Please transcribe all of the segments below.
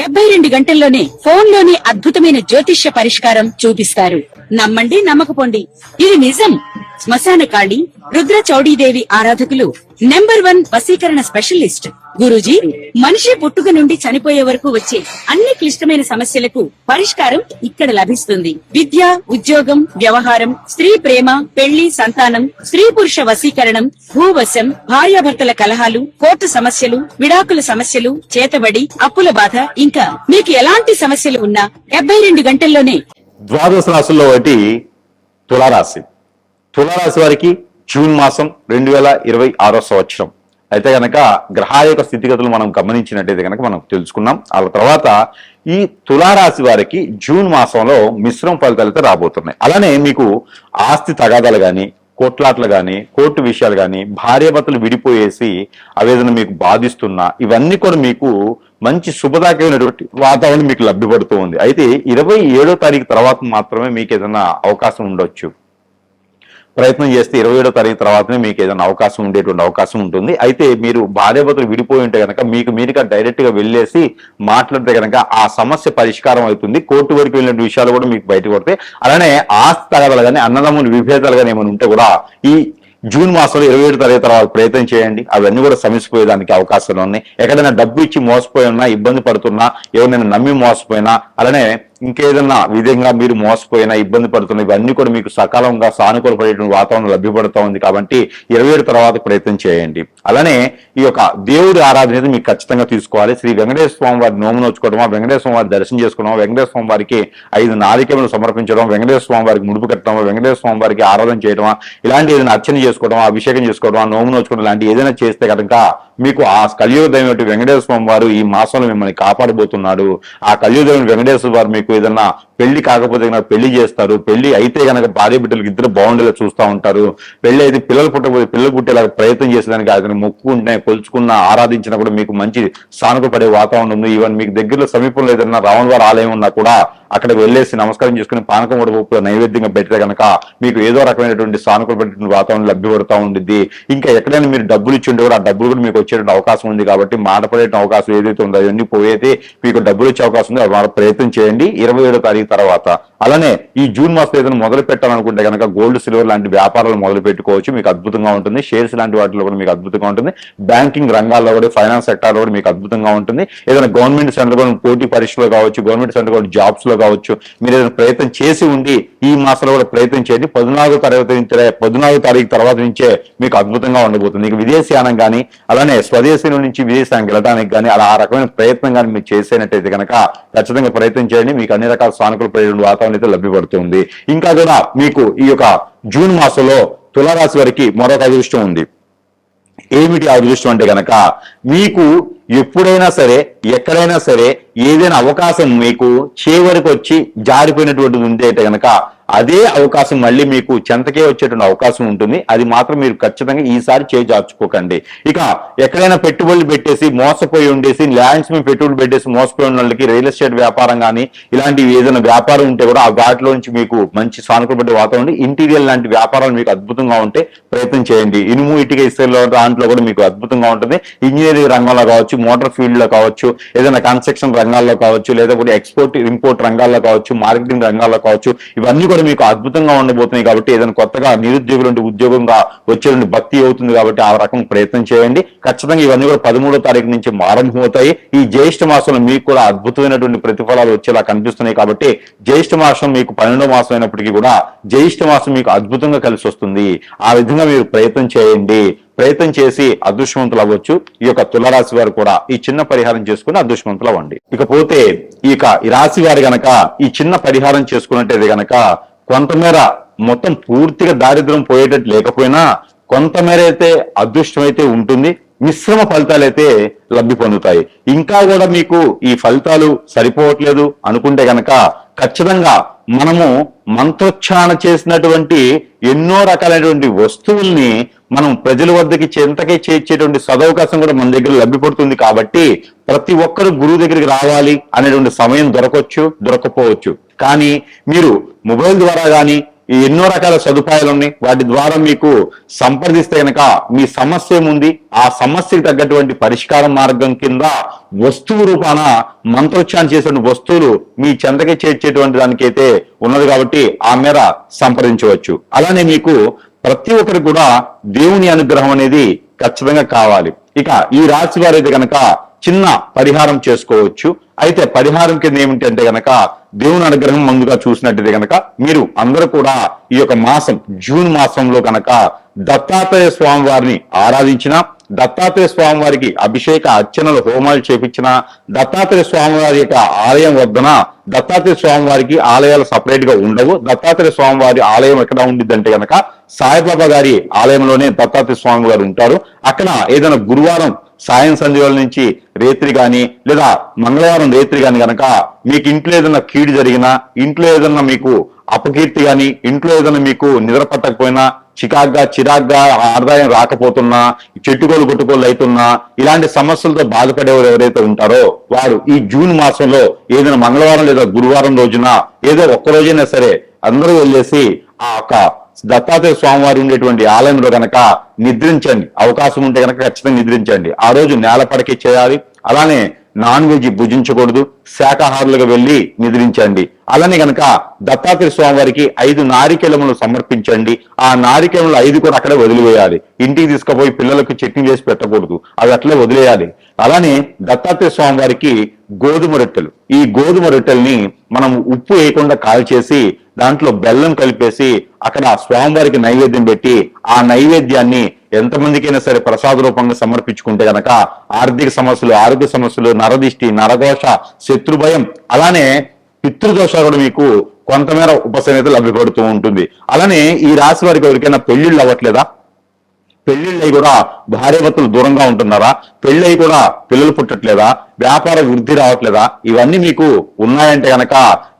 72 గంటల్లోనే ఫోన్ లోనే అద్భుతమైన జ్యోతిష్య పరిష్కారం చూపిస్తారు. నమ్మండి, నమ్మకపోండి, ఇది నిజం. శ్మశాన కాళి రుద్ర చౌడీదేవి ఆరాధకులు నంబర్ 1 వశీకరణ స్పెషలిస్ట్. గురూజీ, మనిషి పుట్టుక నుండి చనిపోయే వరకు వచ్చే అన్ని క్లిష్టమైన సమస్యలకు పరిష్కారం ఇక్కడ లభిస్తుంది. విద్య, ఉద్యోగం, వ్యవహారం, స్త్రీ ప్రేమ, పెళ్లి, సంతానం, స్త్రీ పురుష వశీకరణం, భూవశం, భార్యాభర్తల కలహాలు, కోర్టు సమస్యలు, విడాకుల సమస్యలు, చేతబడి, అప్పుల బాధ, ఇంకా మీకు ఎలాంటి సమస్యలు ఉన్నా 72 గంటల్లోనే. ద్వాదశ రాశుల్లో ఒకటి తులారాశి. తులారాశి వారికి జూన్ మాసం 2026 సంవత్సరం అయితే గనక గ్రహాల యొక్క స్థితిగతులు మనం గమనించినట్టయితే కనుక మనం తెలుసుకున్నాం. ఆ తర్వాత ఈ తులారాశి వారికి జూన్ మాసంలో మిశ్రమ ఫలితాలు అయితే రాబోతున్నాయి. అలానే మీకు ఆస్తి తగాదాలు కానీ, కోట్లాట్లు కానీ, కోర్టు విషయాలు కానీ, భార్యాభర్తలు విడిపోయేసి అవేదన మీకు బాధిస్తున్నా ఇవన్నీ కూడా మీకు మంచి శుభదాయకమైనటువంటి వాతావరణం మీకు లభ్యపడుతూ ఉంది. అయితే 27వ తారీఖు తర్వాత మాత్రమే మీకు ఏదైనా అవకాశం ఉండొచ్చు. ప్రయత్నం చేస్తే 27వ తారీఖు తర్వాతనే మీకు ఏదైనా అవకాశం ఉండేటువంటి అవకాశం ఉంటుంది. అయితే మీరు భార్యాభర్తలు విడిపోయి ఉంటే కనుక మీకు మీరుగా డైరెక్ట్ గా వెళ్ళేసి మాట్లాడితే కనుక ఆ సమస్య పరిష్కారం అవుతుంది. కోర్టు వరకు వెళ్ళిన విషయాలు కూడా మీకు బయటకు పడతాయి. అలానే ఆస్తి తగాదాలు కానీ, అన్నదమ్ముల విభేదాలు కానీ ఏమైనా ఉంటే కూడా ఈ జూన్ మాసంలో 27వ తారీఖు తర్వాత ప్రయత్నం చేయండి. అవన్నీ కూడా సమసిపోయేదానికి అవకాశాలు ఉన్నాయి. ఎక్కడైనా డబ్బు ఇచ్చి మోసపోయినా, ఇబ్బంది పడుతున్నా, ఎవరైనా నమ్మి మోసపోయినా, అలానే ఇంకేదన్నా విధంగా మీరు మోసపోయినా, ఇబ్బంది పడుతున్నా, ఇవన్నీ కూడా మీకు సకాలంగా సానుకూల పడేటువంటి వాతావరణం లభ్యపడుతూ ఉంది. కాబట్టి 27 తర్వాత ప్రయత్నం చేయండి. అలానే ఈ యొక్క దేవుడి ఆరాధన మీకు ఖచ్చితంగా తీసుకోవాలి. శ్రీ వెంకటేశ్వర స్వామి వారి నోము నోచుకోవడమా, వెంకటేశ్వర స్వామి వారి దర్శనం చేసుకోవడం, వెంకటేశ్వర స్వామి వారికి 5 నారికేలను సమర్పించడం, వెంకటేశ్వర స్వామి వారికి ముడుపు కట్టడం, వెంకటేశ్వర స్వామి వారికి ఆరాధన చేయడమా, ఇలాంటి ఏదైనా అర్చన చేసుకోవడం, అభిషేకం చేసుకోవడం, నోము నోచుకోవడం లాంటి ఏదైనా చేస్తే కనుక మీకు ఆ కలియుగదైన వెంకటేశ్వర స్వామి వారు ఈ మాసంలో మిమ్మల్ని కాపాడబోతున్నాడు. ఆ కలియుగదైన వెంకటేశ్వర వారు మీకు ఏదన్నా పెళ్లి కాకపోతే కనుక పెళ్లి చేస్తారు. పెళ్లి అయితే కనుక భార్య బిడ్డలకు ఇద్దరు బాగుండేలా చూస్తూ ఉంటారు. పెళ్లి అయితే పిల్లలు పుట్టకపోతే పిల్లలు పుట్టేలా ప్రయత్నం చేసేదానికి అతను మొక్కుకుంటే కొలుచుకున్న ఆరాధించినా కూడా మీకు మంచి సానుకూల పడే వాతావరణం ఉంది. ఈవెన్ మీకు దగ్గరలో సమీపంలో ఏదైనా రావణ వారి ఆలయం ఉన్నా కూడా అక్కడికి వెళ్ళేసి నమస్కారం చేసుకుని పానకం వడపప్పు నైవేద్యంగా పెడితే కనుక మీకు ఏదో రకమైనటువంటి సానుకూల పడేటువంటి వాతావరణం లభ్యపడుతూ ఉంటుంది. ఇంకా ఎక్కడైనా మీరు డబ్బులు ఇచ్చి ఉంటే కూడా ఆ డబ్బులు కూడా మీకు వచ్చేటువంటి అవకాశం ఉంది. కాబట్టి మాట పడే అవకాశం ఏదైతే ఉందో అవన్నీ పోయేది మీకు డబ్బులు వచ్చే అవకాశం ఉంది. అది ప్రయత్నం చేయండి 27వ తారీఖు తర్వాత. అలానే ఈ జూన్ మాసం ఏదైనా మొదలు పెట్టాలనుకుంటే కనుక గోల్డ్, సిల్వర్ లాంటి వ్యాపారాలు మొదలు పెట్టుకోవచ్చు. మీకు అద్భుతంగా ఉంటుంది. షేర్స్ లాంటి వాటిలో కూడా మీకు అద్భుతంగా ఉంటుంది. బ్యాంకింగ్ రంగాల్లో కూడా, ఫైనాన్స్ సెక్టార్లో కూడా మీకు అద్భుతంగా ఉంటుంది. ఏదైనా గవర్నమెంట్ సెంటర్ కూడా పోటీ పరీక్షలో కావచ్చు, గవర్నమెంట్ సెంటర్ కూడా జాబ్స్ లో కావచ్చు, మీరు ఏదైనా ప్రయత్నం చేసి ఉండి ఈ మాసంలో కూడా ప్రయత్నం చేయండి. 14వ తారీఖు తర్వాత నుంచే మీకు అద్భుతంగా ఉండబోతుంది. ఇక విదేశీయానం కానీ, అలానే స్వదేశీ నుంచి విదేశానికి వెళ్ళడానికి కానీ అలా ఆ రకమైన ప్రయత్నం కానీ మీరు చేసేనట్టయితే కనుక ఖచ్చితంగా ప్రయత్నం చేయండి. మీకు అన్ని రకాల సానుకూల వాతావరణం అయితే లభ్యపడుతుంది. ఇంకా కూడా మీకు ఈ యొక్క జూన్ మాసంలో తులారాశి వారికి మరొక అదృష్టం ఉంది. ఏమిటి అదృష్టం అంటే కనుక మీకు ఎప్పుడైనా సరే, ఎక్కడైనా సరే ఏదైనా అవకాశం మీకు చివరికి వచ్చి జారిపోయినటువంటిది ఉంది అంటే కనుక అదే అవకాశం మళ్ళీ మీకు చెంతకే వచ్చేటువంటి అవకాశం ఉంటుంది. అది మాత్రం మీరు ఖచ్చితంగా ఈసారి చేజార్చుకోకండి. ఇక ఎక్కడైనా పెట్టుబడులు పెట్టేసి మోసపోయి ఉండేసి, ల్యాండ్స్ మీద పెట్టుబడులు పెట్టేసి మోసపోయి ఉన్న వాళ్ళకి, రియల్ ఎస్టేట్ వ్యాపారం కానీ ఇలాంటి ఏదైనా వ్యాపారం ఉంటే కూడా ఆ వాటిలో నుంచి మీకు మంచి సానుకూల వాతావరణం, ఇంటీరియర్ లాంటి వ్యాపారాలు మీకు అద్భుతంగా ఉంటే ప్రయత్నం చేయండి. ఇనుము, ఇటుక, ఇసుకలో దాంట్లో కూడా మీకు అద్భుతంగా ఉంటుంది. ఇంజనీరింగ్ రంగంలో కావచ్చు, మోటార్ ఫీల్డ్ లో కావచ్చు, ఏదైనా కన్స్ట్రక్షన్ రంగాల్లో కావచ్చు, లేదా కూడా ఎక్స్పోర్ట్ ఇంపోర్ట్ రంగాల్లో కావచ్చు, మార్కెటింగ్ రంగాల్లో కావచ్చు, ఇవన్నీ కూడా మీకు అద్భుతంగా ఉండబోతున్నాయి. కాబట్టి ఏదైనా కొత్తగా నిరుద్యోగులు ఉద్యోగంగా వచ్చేటువంటి భక్తి అవుతుంది. కాబట్టి ఆ రకం ప్రయత్నం చేయండి. ఖచ్చితంగా ఇవన్నీ కూడా 13వ తారీఖు నుంచి ఆరంభమవుతాయి. ఈ జ్యేష్ఠ మాసంలో మీకు కూడా అద్భుతమైనటువంటి ప్రతిఫలాలు వచ్చేలా కనిపిస్తున్నాయి. కాబట్టి జ్యేష్ఠ మాసం మీకు 12వ మాసం అయినప్పటికీ కూడా జ్యేష్ఠ మాసం మీకు అద్భుతంగా కలిసి వస్తుంది. ఆ విధంగా మీరు ప్రయత్నం చేయండి. ప్రయత్నం చేసి అదృష్టవంతులు అవ్వచ్చు. ఈ యొక్క తులారాశి వారు కూడా ఈ చిన్న పరిహారం చేసుకుని అదృష్టవంతులు అవ్వండి. ఇకపోతే ఈ రాశి వారు గనక ఈ చిన్న పరిహారం చేసుకున్నట్టయితే గనక కొంతమేర మొత్తం పూర్తిగా దారిద్ర్యం పోయేటట్టు లేకపోయినా కొంతమేర అయితే అదృష్టం అయితే ఉంటుంది. మిశ్రమ ఫలితాలు అయితే లబ్ధి పొందుతాయి. ఇంకా కూడా మీకు ఈ ఫలితాలు సరిపోవట్లేదు అనుకుంటే గనక ఖచ్చితంగా మనము మంత్రోచ్చారణ చేసినటువంటి ఎన్నో రకాలైనటువంటి వస్తువుల్ని మనం ప్రజల వద్దకి చెంతకే చేర్చేటువంటి సదవకాశం కూడా మన దగ్గర లభ్యపడుతుంది. కాబట్టి ప్రతి ఒక్కరు గురువు దగ్గరికి రావాలి అనేటువంటి సమయం దొరకవచ్చు, దొరకపోవచ్చు. కానీ మీరు మొబైల్ ద్వారా కానీ ఎన్నో రకాల సదుపాయాలు ఉన్నాయి. వాటి ద్వారా మీకు సంప్రదిస్తే కనుక మీ సమస్య ఏముంది, ఆ సమస్యకు తగ్గటువంటి పరిష్కార మార్గం కింద వస్తువు రూపాన మంత్రోచ్చారణ చేసిన వస్తువులు మీ చెంతకి చేర్చేటువంటి దానికైతే ఉన్నది కాబట్టి ఆ మేర సంప్రదించవచ్చు. అలానే మీకు ప్రతి ఒక్కరికి కూడా దేవుని అనుగ్రహం అనేది ఖచ్చితంగా కావాలి. ఇక ఈ రాశి వారైతే కనుక చిన్న పరిహారం చేసుకోవచ్చు. అయితే పరిహారం కింద ఏమిటంటే గనక దేవుని అనుగ్రహం ముందుగా చూసినట్టయితే గనక మీరు అందరూ కూడా ఈ యొక్క మాసం జూన్ మాసంలో కనుక దత్తాత్రేయ స్వామి వారిని ఆరాధించిన, దత్తాత్రేయ స్వామి వారికి అభిషేక అర్చనలు హోమాలు చేపించిన, దత్తాత్రేయ స్వామి వారి యొక్క ఆలయం వద్దన దత్తాత్రేయ స్వామి వారికి ఆలయాలు సపరేట్ గా ఉండవు. దత్తాత్రేయ స్వామి వారి ఆలయం ఎక్కడ ఉండిద్దంటే గనక సాయిబాబా గారి ఆలయంలోనే దత్తాత్రేయ స్వామి వారు ఉంటారు. అక్కడ ఏదైనా గురువారం సాయం సంధ్యల నుంచి రేత్రి గాని లేదా మంగళవారం రేత్రి గాని గనక మీకు ఇంట్లో ఏదైనా కీడు జరిగినా, ఇంట్లో ఏదైనా మీకు అపకీర్తి గాని, ఇంట్లో ఏదైనా మీకు నిద్ర పట్టకపోయినా, చిరాగ్గా ఆదాయం రాకపోతున్నా, చెట్టుకోలు కొట్టుకోలు అవుతున్నా, ఇలాంటి సమస్యలతో బాధపడేవారు ఎవరైతే ఉంటారో వారు ఈ జూన్ మాసంలో ఏదైనా మంగళవారం లేదా గురువారం రోజున ఏదో ఒక్క రోజైనా సరే అందరూ వెళ్ళేసి ఆ యొక్క దత్తాత్రేయ స్వామివారి ఉండేటువంటి ఆలయంలో గనక నిద్రించండి. అవకాశం ఉంటే గనక ఖచ్చితంగా నిద్రించండి. ఆ రోజు నేల పడకి చేయాలి. అలానే నాన్ వెజ్ భుజించకూడదు. శాకాహారులుగా వెళ్ళి నిద్రించండి. అలానే గనక దత్తాత్రేయ స్వామి వారికి 5 నారికేళములు సమర్పించండి. ఆ నారికేళములు 5 కూడా అక్కడే వదిలివేయాలి. ఇంటికి తీసుకుపోయి పిల్లలకు చట్నీ చేసి పెట్టకూడదు, అవి అట్లే వదిలేయాలి. అలానే దత్తాత్రేయ స్వామి వారికి గోధుమ రొట్టెలు, ఈ గోధుమ రొట్టెల్ని మనం ఉప్పు వేయకుండా కాల్చేసి దాంట్లో బెల్లం కలిపేసి అక్కడ స్వామివారికి నైవేద్యం పెట్టి ఆ నైవేద్యాన్ని ఎంతమందికైనా సరే ప్రసాద రూపంగా సమర్పించుకుంటే గనక ఆర్థిక సమస్యలు, ఆరోగ్య సమస్యలు, నరదిష్టి, నరఘోష, శత్రుభయం, అలానే పితృదోషాలు కూడా మీకు కొంతమేర ఉపశమనత లభ్యపడుతూ ఉంటుంది. అలానే ఈ రాశి వారికి ఎవరికైనా పెళ్లిళ్ళు అవ్వట్లేదా? పెళ్లిళ్ళై కూడా భార్యాభర్తలు దూరంగా ఉంటున్నారా? పెళ్ళై కూడా పిల్లలు పుట్టట్లేదా? వ్యాపార వృద్ధి రావట్లేదా? ఇవన్నీ మీకు ఉన్నాయంటే గనక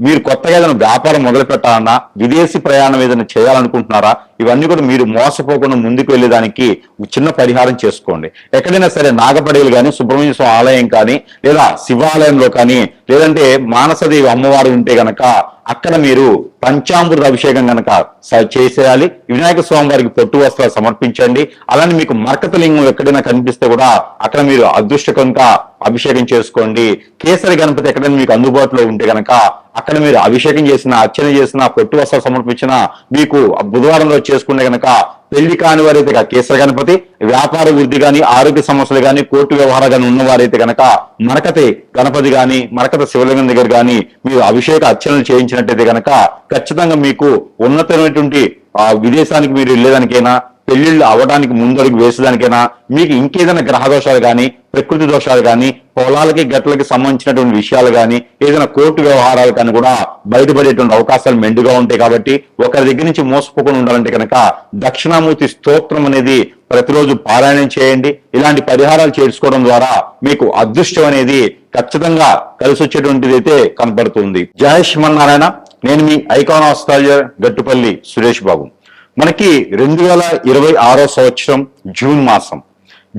మీరు కొత్తగా ఏదైనా వ్యాపారం మొదలు పెట్టాలన్నా, విదేశీ ప్రయాణం ఏదైనా చేయాలనుకుంటున్నారా? ఇవన్నీ కూడా మీరు మోసపోకుండా ముందుకు వెళ్ళేదానికి చిన్న పరిహారం చేసుకోండి. ఎక్కడైనా సరే నాగపడేలు కానీ, సుబ్రహ్మణ్య స్వామి ఆలయం కానీ, లేదా శివాలయంలో కానీ, లేదంటే మానసదేవి అమ్మవారు ఉంటే గనక అక్కడ మీరు పంచామృత అభిషేకం గనక చేసేయాలి. వినాయక స్వామి వారికి పొట్టు వస్త్రాలు సమర్పించండి. అలానే మీకు మరకత లింగం ఎక్కడైనా కనిపిస్తే కూడా అక్కడ మీరు అదృష్టకంగా అభిషేకం చేసుకోండి. కేసరి గణపతి ఎక్కడైనా మీకు అందుబాటులో ఉంటే గనక అక్కడ మీరు అభిషేకం చేసిన, అర్చన చేసిన, పొట్టు వస్త్రాలు సమర్పించిన, మీకు బుధవారం రోజు చేసుకుంటే గనక పెళ్లి కాని వారైతే కేసరి గణపతి, వ్యాపార వృద్ధి గాని, ఆరోగ్య సమస్యలు గాని, కోర్టు వ్యవహారాలు గాని ఉన్నవారైతే గనక మరకతి గణపతి గాని, మరకత శివలింగం దగ్గర గాని మీరు అభిషేక అర్చనలు చేయించినట్టయితే గనక ఖచ్చితంగా మీకు ఉన్నతమైనటువంటి విదేశానికి మీరు వెళ్ళేదానికైనా, పెళ్లిళ్ళు అవడానికి ముందడుగు వేసేదానికైనా, మీకు ఇంకేదైనా గ్రహ దోషాలు కానీ, ప్రకృతి దోషాలు కానీ, పొలాలకి గట్లకి సంబంధించినటువంటి విషయాలు కానీ, ఏదైనా కోర్టు వ్యవహారాలు కానీ కూడా బయటపడేటువంటి అవకాశాలు మెండుగా ఉంటాయి. కాబట్టి ఒకరి దగ్గర నుంచి మోసపోకుండా ఉండాలంటే కనుక దక్షిణామూర్తి స్తోత్రం అనేది ప్రతిరోజు పారాయణం చేయండి. ఇలాంటి పరిహారాలు చేసుకోవడం ద్వారా మీకు అదృష్టం అనేది ఖచ్చితంగా కలిసి వచ్చేటువంటిది అయితే కనబడుతుంది. జయ శ్రీమన్నారాయణ. నేను మీ ఐకాన్ ఆస్ట్రాలజర్ గట్టుపల్లి సురేష్ బాబు. మనకి 2026 సంవత్సరం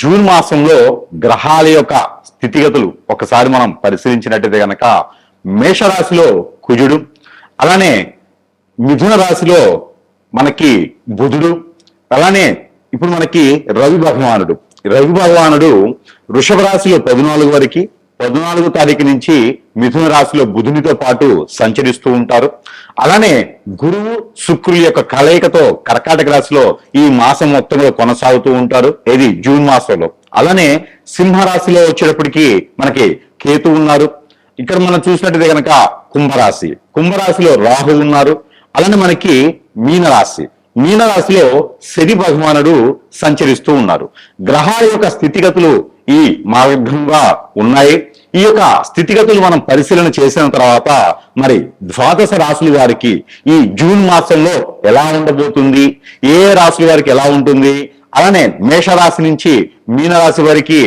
జూన్ మాసంలో గ్రహాల యొక్క స్థితిగతులు ఒకసారి మనం పరిశీలించినట్టయితే కనుక మేషరాశిలో కుజుడు, అలానే మిథున రాశిలో మనకి బుధుడు, అలానే ఇప్పుడు మనకి రవి భగవానుడు వృషభ రాశిలో 14 వరకు, 14వ తారీఖు నుంచి మిథున రాశిలో బుధునితో పాటు సంచరిస్తూ ఉంటారు. అలానే గురువు శుక్రుల యొక్క కలయికతో కర్కాటక రాశిలో ఈ మాసం మొత్తంలో కొనసాగుతూ ఉంటారు, ఇది జూన్ మాసంలో. అలానే సింహరాశిలో వచ్చేటప్పటికి మనకి కేతు ఉన్నారు. ఇక్కడ మనం చూసినట్టయితే కనుక కుంభరాశిలో రాహు ఉన్నారు. అలానే మనకి మీనరాశిలో శని భగవానుడు సంచరిస్తూ ఉన్నారు. గ్రహాల యొక్క స్థితిగతులు ఈ మార్గంగా ఉన్నాయి. ఈ యొక్క స్థితిగతులు మనం పరిశీలన చేసిన తర్వాత మరి ద్వాదశ రాశుల వారికి ఈ జూన్ మాసంలో ఎలా ఉండబోతుంది, ఏ రాశుల వారికి ఎలా ఉంటుంది, అలానే మేషరాశి నుంచి మీనరాశి వారికి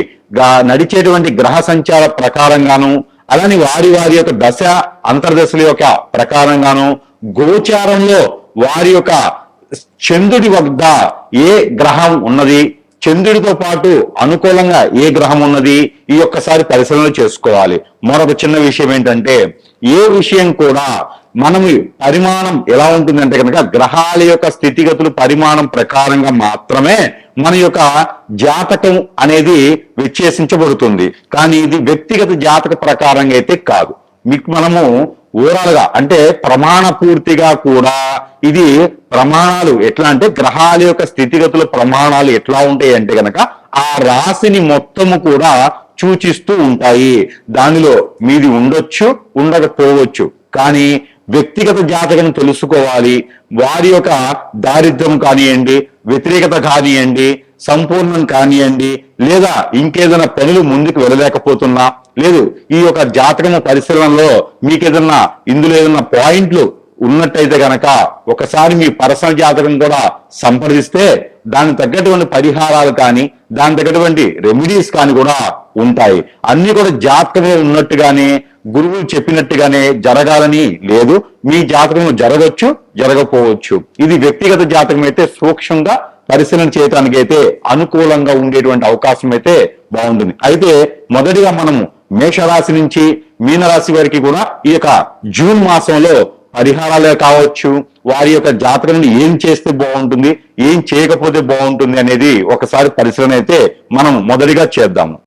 నడిచేటువంటి గ్రహ సంచార ప్రకారంగాను, అలానే వారి యొక్క దశ అంతర్దశల యొక్క ప్రకారంగాను, గోచారంలో వారి యొక్క చంద్రుడి వద్ద ఏ గ్రహం ఉన్నది, చంద్రుడితో పాటు అనుకూలంగా ఏ గ్రహం ఉన్నది, ఈ ఒక్కసారి పరిశీలన చేసుకోవాలి. మరొక చిన్న విషయం ఏంటంటే ఏ విషయం కూడా మనం పరిమాణం ఎలా ఉంటుందంటే కనుక గ్రహాల యొక్క స్థితిగతులు పరిమాణం ప్రకారంగా మాత్రమే మన యొక్క జాతకం అనేది విశ్లేషించబడుతుంది. కానీ ఇది వ్యక్తిగత జాతక ప్రకారంగా అయితే కాదు. మీకు మనము ఓవరాల్ గా అంటే ప్రమాణ పూర్తిగా కూడా ఇది ప్రమాణాలు ఎట్లా అంటే గ్రహాల యొక్క స్థితిగతుల ప్రమాణాలు ఎట్లా ఉంటాయి అంటే గనక ఆ రాశిని మొత్తము కూడా సూచిస్తూ ఉంటాయి. దానిలో మీది ఉండొచ్చు, ఉండకపోవచ్చు. కానీ వ్యక్తిగత జాతకం తెలుసుకోవాలి. వారి యొక్క దారిద్ర్యం కానివ్వండి, వ్యతిరేకత కానివ్వండి, సంపూర్ణం కానివ్వండి, లేదా ఇంకేదైనా పనులు ముందుకు వెళ్ళలేకపోతున్నా, లేదు ఈ యొక్క జాతకము పరిశీలనలో మీకు ఏదన్నా ఇందులో ఏదన్నా పాయింట్లు ఉన్నట్టయితే గనక ఒకసారి మీ పర్సనల్ జాతకం కూడా సంప్రదిస్తే దానికి తగ్గటువంటి పరిహారాలు కానీ దాని తగ్గటువంటి రెమెడీస్ కానీ కూడా ఉంటాయి. అన్ని కూడా జాతకమే ఉన్నట్టుగానే గురువులు చెప్పినట్టుగానే జరగాలని లేదు. మీ జాతకం జరగవచ్చు, జరగకపోవచ్చు. ఇది వ్యక్తిగత జాతకం అయితే సూక్ష్మంగా పరిశీలన చేయడానికి అయితే అనుకూలంగా ఉండేటువంటి అవకాశం అయితే బాగుంటుంది. అయితే మొదటిగా మనము మేషరాశి నుంచి మీనరాశి వారికి కూడా ఈ యొక్క జూన్ మాసంలో పరిహారాలే కావచ్చు, వారి యొక్క జాతకం ఏం చేస్తే బాగుంటుంది, ఏం చేయకపోతే బాగుంటుంది అనేది ఒకసారి పరిశీలన అయితే మనం మొదటిగా చేద్దాము.